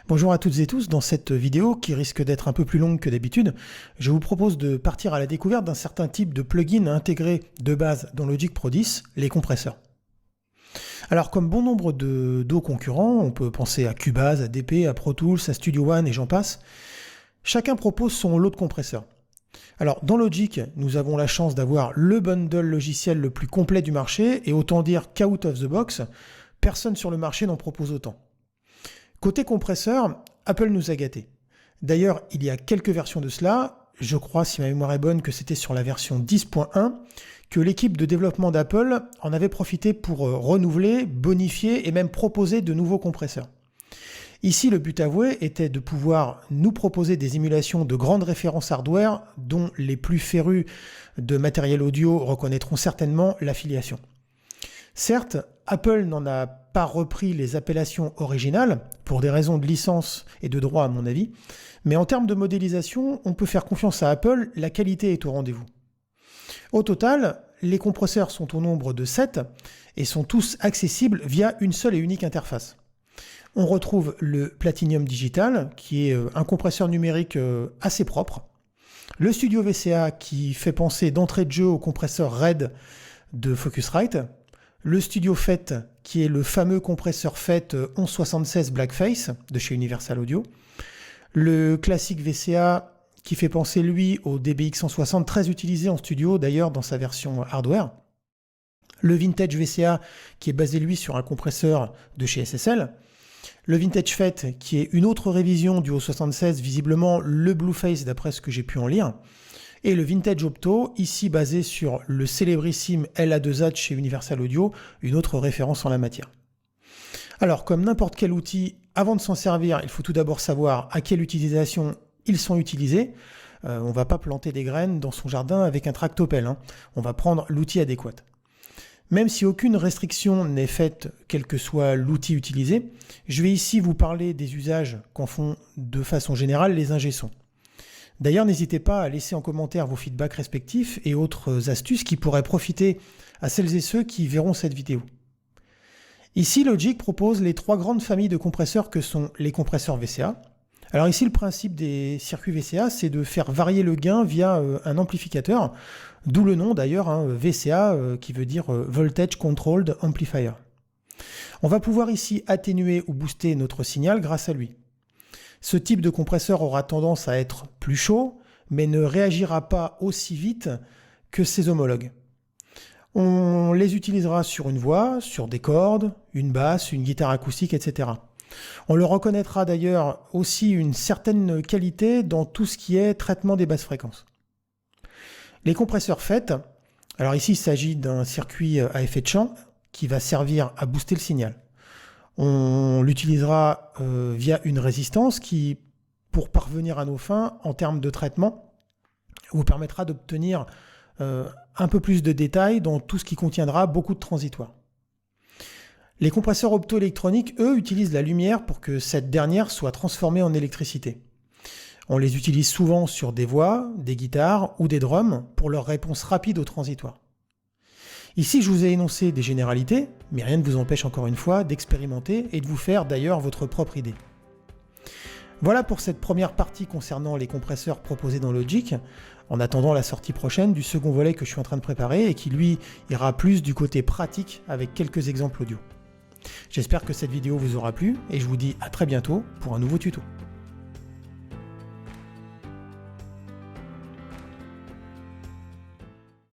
Bonjour à toutes et tous, dans cette vidéo qui risque d'être un peu plus longue que d'habitude, je vous propose de partir à la découverte d'un certain type de plugin à intégrer de base dans Logic Pro 10, les compresseurs. Alors comme bon nombre de DAW concurrents, on peut penser à Cubase, à DP, à Pro Tools, à Studio One et j'en passe, chacun propose son lot de compresseurs. Alors dans Logic, nous avons la chance d'avoir le bundle logiciel le plus complet du marché et autant dire qu'out of the box, personne sur le marché n'en propose autant. Côté compresseur, Apple nous a gâtés. D'ailleurs, il y a quelques versions de cela, je crois, si ma mémoire est bonne, que c'était sur la version 10.1, que l'équipe de développement d'Apple en avait profité pour renouveler, bonifier et même proposer de nouveaux compresseurs. Ici, le but avoué était de pouvoir nous proposer des émulations de grandes références hardware dont les plus férus de matériel audio reconnaîtront certainement l'affiliation. Certes, Apple n'en a pas repris les appellations originales, pour des raisons de licence et de droit à mon avis, mais en termes de modélisation, on peut faire confiance à Apple, la qualité est au rendez-vous. Au total, les compresseurs sont au nombre de 7 et sont tous accessibles via une seule et unique interface. On retrouve le Platinum Digital, qui est un compresseur numérique assez propre, le Studio VCA qui fait penser d'entrée de jeu au compresseur RED de Focusrite, le Studio FET, qui est le fameux compresseur FET 1176 Blackface de chez Universal Audio, le classique VCA qui fait penser lui au DBX 160 très utilisé en studio d'ailleurs dans sa version hardware, le Vintage VCA qui est basé lui sur un compresseur de chez SSL, le Vintage FET qui est une autre révision du O76, visiblement le Blueface d'après ce que j'ai pu en lire, et le Vintage Opto, ici basé sur le célébrissime LA2A chez Universal Audio, une autre référence en la matière. Alors, comme n'importe quel outil, avant de s'en servir, il faut tout d'abord savoir à quelle utilisation ils sont utilisés. On ne va pas planter des graines dans son jardin avec un tractopelle, hein. On va prendre l'outil adéquat. Même si aucune restriction n'est faite, quel que soit l'outil utilisé, je vais ici vous parler des usages qu'en font de façon générale les ingé-sons. D'ailleurs, n'hésitez pas à laisser en commentaire vos feedbacks respectifs et autres astuces qui pourraient profiter à celles et ceux qui verront cette vidéo. Ici, Logic propose les trois grandes familles de compresseurs que sont les compresseurs VCA. Alors ici, le principe des circuits VCA, c'est de faire varier le gain via un amplificateur, d'où le nom d'ailleurs, hein, VCA, qui veut dire Voltage Controlled Amplifier. On va pouvoir ici atténuer ou booster notre signal grâce à lui. Ce type de compresseur aura tendance à être plus chaud, mais ne réagira pas aussi vite que ses homologues. On les utilisera sur une voix, sur des cordes, une basse, une guitare acoustique, etc. On leur reconnaîtra d'ailleurs aussi une certaine qualité dans tout ce qui est traitement des basses fréquences. Les compresseurs FET, alors ici il s'agit d'un circuit à effet de champ qui va servir à booster le signal. On l'utilisera via une résistance qui, pour parvenir à nos fins, en termes de traitement, vous permettra d'obtenir un peu plus de détails dans tout ce qui contiendra beaucoup de transitoires. Les compresseurs optoélectroniques, eux, utilisent la lumière pour que cette dernière soit transformée en électricité. On les utilise souvent sur des voix, des guitares ou des drums pour leur réponse rapide aux transitoires. Ici, je vous ai énoncé des généralités, mais rien ne vous empêche encore une fois d'expérimenter et de vous faire d'ailleurs votre propre idée. Voilà pour cette première partie concernant les compresseurs proposés dans Logic, en attendant la sortie prochaine du second volet que je suis en train de préparer et qui lui ira plus du côté pratique avec quelques exemples audio. J'espère que cette vidéo vous aura plu et je vous dis à très bientôt pour un nouveau tuto.